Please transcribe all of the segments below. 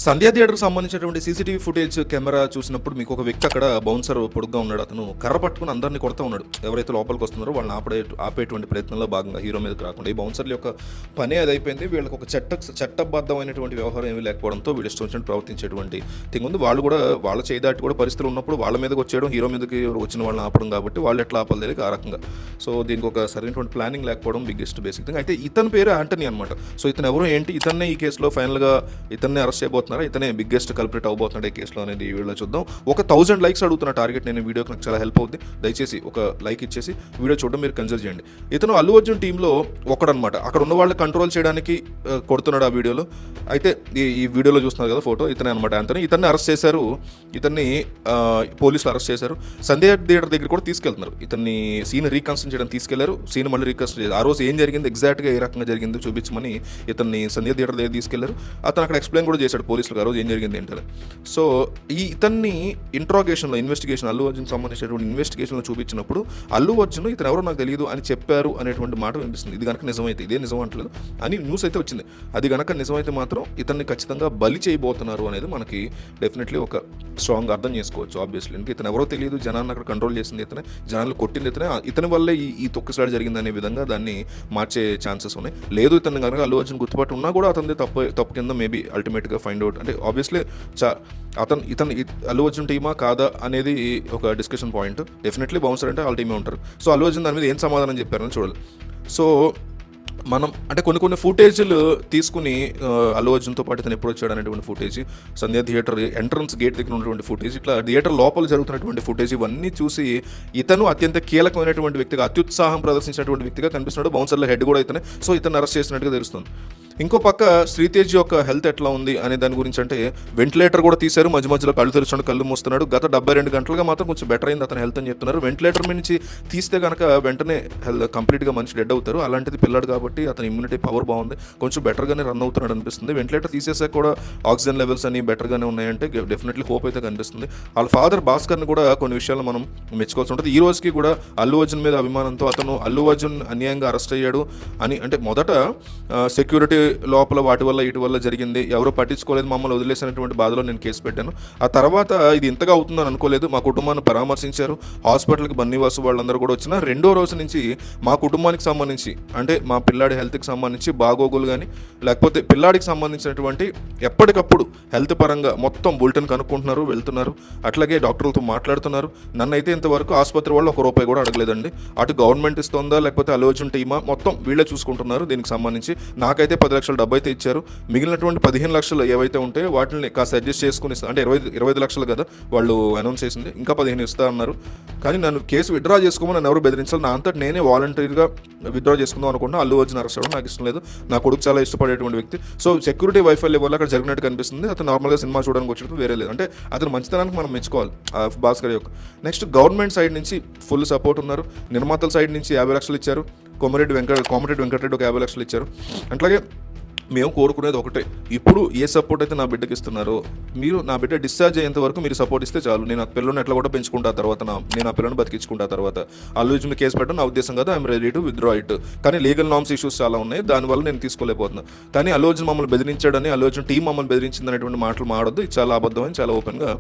సంధ్యా థియేటర్కి సంబంధించినటువంటి CCTV footage camera చూసినప్పుడు మీకు ఒక వ్యక్తి అక్కడ బౌన్సర్ పొడుగ్గా ఉన్నాడు. అతను కర్ర పట్టుకుని అందరినీ కొడతా ఉన్నాడు. ఎవరైతే లోపలికి వస్తున్నారో వాళ్ళని ఆపేటువంటి ప్రయత్నంలో భాగంగా హీరో మీదకి రాకుండా ఈ బౌన్సర్ల యొక్క పని అది అయిపోయింది. వీళ్ళకి ఒక చట్టబద్ధమైనటువంటి వ్యవహారం ఏమీ లేకపోవడంతో వీళ్ళు ఇష్టం వచ్చినట్టు ప్రవర్తించేటువంటి థింగ్ ఉంది. వాళ్ళు కూడా వాళ్ళ చేయదాటి కూడా పరిస్థితులు ఉన్నప్పుడు వాళ్ళ మీదకి వచ్చేయడం, హీరో మీదకి వచ్చిన వాళ్ళని ఆపడం కాబట్టి వాళ్ళు ఎట్లా ఆపాలి తెలియక ఆ రకంగా. సో దీనికి ఒక సరైనటువంటి ప్లానింగ్ లేకపోవడం బిగ్గెస్ట్ బేసిక్ థింగ్. అయితే ఇతని పేరు యాంటనీ అనమాట. సో ఇతను ఎవరు ఏంటి, ఇతన్నే ఈ కేసులో ఫైనల్గా ఇతన్నే అరెస్ట్ చేయబోతున్నారు, ఇతనే బిగ్గెస్ట్ కల్ప్రిట్ అవబోతున్నాడు ఈ కేసులో అనేది ఈ వీడియోలో చూద్దాం. ఒక 1000 లైక్స్ అడుగుతున్న టార్గెట్. నేను వీడియోకి నాకు చాలా హెల్ప్ అవుతుంది. దయచేసి ఒక లైక్ ఇచ్చేసి వీడియో చూడడం మీరు కన్సిడర్ చేయండి. ఇతను అల్లు అర్జున్ టీంలో ఒకడనమాట. అక్కడ ఉన్న వాళ్ళని కంట్రోల్ చేయడానికి కొడుతున్నాడు ఆ వీడియోలో. అయితే ఈ వీడియోలో చూస్తున్నారు కదా ఫోటో, ఇతనే అనమాట యాంటనీ. ఇతన్ని అరెస్ట్ చేశారు. ఇతన్ని పోలీసులు అరెస్ట్ చేశారు. సంధ్యా థియేటర్ దగ్గర కూడా తీసుకెళ్తున్నారు. ఇతన్ని సీన్ రీకన్స్ట్రక్ట్ చేయడానికి తీసుకెళ్లారు. సీన్ మళ్ళీ రీకన్స్ట్రక్ట్ చేశారు. ఆ రోజు ఏం జరిగింది, ఎగ్జాక్ట్గా ఏ రకంగా జరిగిందో చూపించమని ఇతన్ని సంధ్యా థియేటర్ దగ్గర తీసుకెళ్లారు. అతను అక్కడ ఎక్స్ప్లెయిన్ కూడా చేశాడు పోలీసులకు ఆ రోజు ఏం జరిగింది ఏంటని. సో ఇతన్ని ఇంట్రాగేషన్లో ఇన్వెస్టిగేషన్ అల్లు అర్జున్ సంబంధించినటువంటి ఇన్వెస్టిగేషన్లో చూపించినప్పుడు అల్లు అర్జున్ ఇతను ఎవరో నాకు తెలియదు అని చెప్పారు అనేటువంటి మాట వినిపిస్తుంది. ఇది కనుక నిజమైతే, ఇదే నిజం అంటలేదు అని న్యూస్ అయితే వచ్చింది. అది కనుక నిజమైతే మాత్రం ఇతన్ని ఖచ్చితంగా బలి చేయబోతున్నారు అనేది మనకి డెఫినెట్లీ ఒక స్ట్రాంగ్ అర్థం చేసుకోవచ్చు. ఆబ్వియస్లీ ఎందుకంటే ఇతను ఎవరో తెలియదు, జనాన్ని అక్కడ కంట్రోల్ చేసింది ఇతనే, జనాలు కొట్టింది ఇతనే, ఇతని వల్లే ఈ తొక్కిసలాట జరిగిందనే విధంగా దాన్ని మార్చే ఛాన్సెస్ ఉన్నాయి. లేదు ఇతను కనుక అల్లు అర్జున్ గుర్తుపట్టి ఉన్నా కూడా అతనిది తప్పు కింద మేబీ అల్టిమేట్గా ఫైండ్ అవుట్ అంటే ఆబ్వియస్లీ ఇతను అల్లు అర్జున్ టీమా కాదా అనేది ఒక డిస్కషన్ పాయింట్. డెఫినెట్లీ బౌన్సర్ అంటే వాళ్ళ టీమే ఉంటారు. సో అల్లు అర్జున్ దాని మీద ఏం సమాధానం చెప్పారని చూడాలి. సో మనం అంటే కొన్ని ఫుటేజ్లు తీసుకుని అల్లు అర్జున్తో పాటు ఇతను ఎప్పుడు వచ్చాడు అనేటువంటి ఫుటేజ్, సంధ్యా థియేటర్ ఎంట్రన్స్ గేట్ దగ్గర ఉన్నటువంటి ఫుటేజ్, ఇట్లా థియేటర్ లోపల జరుగుతున్నటువంటి ఫుటేజ్, ఇవన్నీ చూసి ఇతను అత్యంత కీలకమైనటువంటి వ్యక్తిగా, అత్యుత్సాహం ప్రదర్శించినటువంటి వ్యక్తిగా కనిపిస్తున్నాడు. బౌన్సర్ల హెడ్ కూడా ఇతనే. సో ఇతను అరెస్ట్ చేసినట్టుగా తెలుస్తుంది. ఇంకో పక్క శ్రీతేజ్ యొక్క హెల్త్ ఎట్లా ఉంది అనే దాని గురించి అంటే వెంటిలేటర్ కూడా తీశారు. మధ్యలో కళ్ళు తెరుస్తున్నాడు, కళ్ళు మూస్తున్నాడు. గత 72 గంటలుగా మాత్రం కొంచెం బెటర్ అయింది అతని హెల్త్ అని చెప్తున్నారు. వెంటిలేటర్ నుంచి తీస్తే కనుక వెంటనే కంప్లీట్గా మనిషి డెడ్ అవుతారు. అలాంటిది పిల్లడు కాబట్టి అతని ఇమ్యూనిటీ పవర్ బాగుంది, కొంచెం బెటర్గానే రన్ అవుతున్నాడు అనిపిస్తుంది. వెంటిలేటర్ తీసేసాక కూడా ఆక్సిజన్ లెవెల్స్ అని బెటర్గానే ఉన్నాయంటే డెఫినెట్లీ హోప్ అయితే కనిపిస్తుంది. వాళ్ళ ఫాదర్ భాస్కర్ని కూడా కొన్ని విషయాలు మనం మెచ్చుకోవాల్సి ఉంటుంది. ఈ రోజుకి కూడా అల్లు అర్జున్ మీద అభిమానంతో అతను అల్లు అర్జున్ అన్యాయంగా అరెస్ట్ అయ్యాడు అని అంటే మొదట సెక్యూరిటీ లోపల వాటి వల్ల ఇటు వల్ల జరిగింది, ఎవరు పట్టించుకోలేదు, మమ్మల్ని వదిలేసినటువంటి బాధలో నేను కేసు పెట్టాను. ఆ తర్వాత ఇది ఇంతగా అవుతుందని అనుకోలేదు, మా కుటుంబాన్ని పరామర్శించారు, హాస్పిటల్కి బన్నీవాసు వాళ్ళందరూ కూడా వచ్చిన రెండో రోజు నుంచి మా కుటుంబానికి సంబంధించి అంటే మా పిల్లాడి హెల్త్కి సంబంధించి బాగోగులు కానీ లేకపోతే పిల్లాడికి సంబంధించినటువంటి ఎప్పటికప్పుడు హెల్త్ పరంగా మొత్తం బులెటిన్ కనుక్కుంటున్నారు, వెళ్తున్నారు, అట్లాగే డాక్టర్లతో మాట్లాడుతున్నారు. నన్ను అయితే ఇంతవరకు ఆసుపత్రి వాళ్ళు ₹1 కూడా అడగలేదండి. అటు గవర్నమెంట్ ఇస్తుందా లేకపోతే అల్లు అర్జున్ టీమా మొత్తం వీళ్ళే చూసుకుంటున్నారు. దీనికి సంబంధించి నాకైతే 10 లక్షల డబ్బు అయితే ఇచ్చారు. మిగిలినటువంటి 15 లక్షలు ఏవైతే ఉంటాయో వాటిని కాస్త అడ్జస్ట్ చేసుకుని అంటే 25 లక్షలు కదా వాళ్ళు అనౌన్స్ చేసింది, ఇంకా 15 ఇస్తా అన్నారు. కానీ నన్ను కేసు విత్డ్రా చేసుకోమని నన్ను ఎవరు బెదిరించాలి, నా అంతటి నేనే వాలంటీర్గా విత్డ్రా చేసుకుందాం అనుకుంటున్నా. అల్లు అర్జున్ అరెస్ట్ అవ్వడం నాకు ఇష్టం లేదు. నా కొడుకు చాలా ఇష్టపడేటువంటి వ్యక్తి. సో సెక్యూరిటీ వైఫల్యం వల్ల అక్కడ జరిగినట్టు కనిపిస్తుంది. అతను నార్మల్గా సినిమా చూడడానికి వచ్చినప్పుడు వేరే లేదు. అంటే అతను మంచితనానికి మనం మెచ్చుకోవాలి భాస్కర్ యొక్క. నెక్స్ట్ గవర్నమెంట్ సైడ్ నుంచి ఫుల్ సపోర్ట్ ఉన్నారు. నిర్మాతల సైడ్ నుంచి 50 లక్షలు ఇచ్చారు. కోమటిరెడ్డి వెంకటరెడ్డి ఒక 50 లక్షలు ఇచ్చారు. అట్లాగే మేము కోరుకునేది ఒకటే, ఇప్పుడు ఏ సపోర్ట్ అయితే నా బిడ్డకి ఇస్తున్నారో మీరు నా బిడ్డ డిశ్చార్జ్ అయ్యేంత వరకు మీరు సపోర్ట్ ఇస్తే చాలు. నేను ఆ పిల్లల్ని ఎట్లా కూడా పెంచుకుంటా, తర్వాత నేను ఆ పిల్లల్ని బతికించుకుంటా. తర్వాత అల్లు అర్జున్ కేసు పెట్టడం నా ఉద్దేశం కదా, I'm ready to withdraw it. కానీ లీగల్ నామ్స్ ఇష్యూస్ చాలా ఉన్నాయి, దానివల్ల నేను తీసుకోలేకపోతున్నాను. కానీ అల్లు అర్జున్ మమ్మల్ని బెదిరించాడని, అల్లు అర్జున్ టీం మమ్మల్ని బెదిరించింది అనేటువంటి మాటలు మాడొద్దు, ఇది చాలా అబద్ధం అని చాలా ఓపెన్గా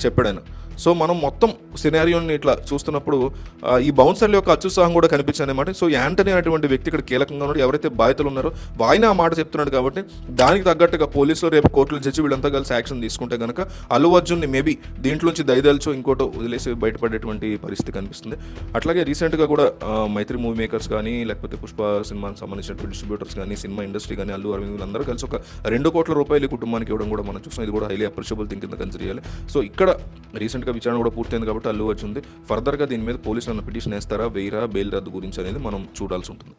చెప్పాడు ఆయన. సో మనం మొత్తం సినారియోని ఇట్లా చూస్తున్నప్పుడు ఈ బౌన్సర్ల యొక్క అత్యుత్సాహం కూడా కనిపించింది అనమాట. సో యాంటనీ అనేటువంటి వ్యక్తి ఇక్కడ కీలకంగా ఉన్నాడు. ఎవరైతే బాధితులు ఉన్నారో ఆయన ఆ మాట చెప్తున్నాడు కాబట్టి దానికి తగ్గట్టుగా పోలీసులు రేపు కోర్టులో జడ్జి వీళ్ళంతా కలిసి యాక్షన్ తీసుకుంటే కనుక అల్లు అర్జున్ని మేబీ దీంట్లోంచి దయదల్చో ఇంకోటో వదిలేసి బయటపడేటువంటి పరిస్థితి కనిపిస్తుంది. అట్లాగే రీసెంట్గా కూడా మైత్రి మూవీ మేకర్స్ కానీ లేకపోతే పుష్ప సినిమాకి సంబంధించినటువంటి డిస్ట్రిబ్యూటర్స్ కానీ సినిమా ఇండస్ట్రీ కానీ అల్లు అరవింద్ వీళ్ళందరూ కలిసి ఒక ₹2 కోట్ల కుటుంబానికి ఇవ్వడం కూడా మనం చూస్తాం. ఇది కూడా హైలీ అప్రిషియబుల్ థింగ్ కింద కన్సిడర్ చేయాలి. సో ఇక్కడ రీసెంట్గా విచారణ కూడా పూర్తయింది కాబట్టి అల్లు అర్జున్ ఫర్దర్గా దీని మీద పోలీసులు పిటిషన్ వేస్తారా, వేయరా, బెయిల్ రద్దు గురించి అనేది మనం చూడాల్సి ఉంటుంది.